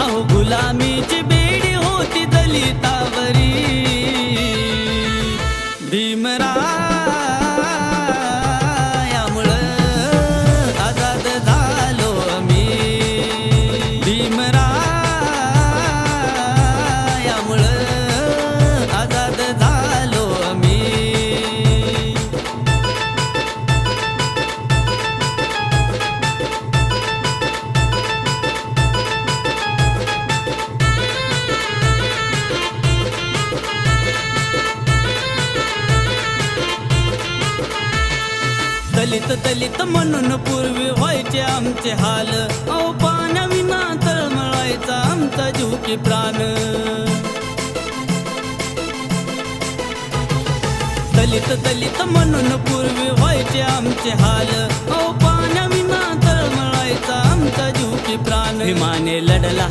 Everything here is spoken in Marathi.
अहो गुलामीची बेडी होती दलितावरी भीमरायामुळं आजाद झालो आम्ही भीमरायामुळं आजाद झालो आम्ही दलित दलित म्हणून पूर्वी व्हायचे आमचे हाल अहो पाण्याविना तळमळायचा आमचा जीव की प्राण दलित दलित म्हणून पूर्वी व्हायचे आमचे हाल अहो पाण्याविना तळमळायचा आमचा जीव की प्राण भीमाने लढला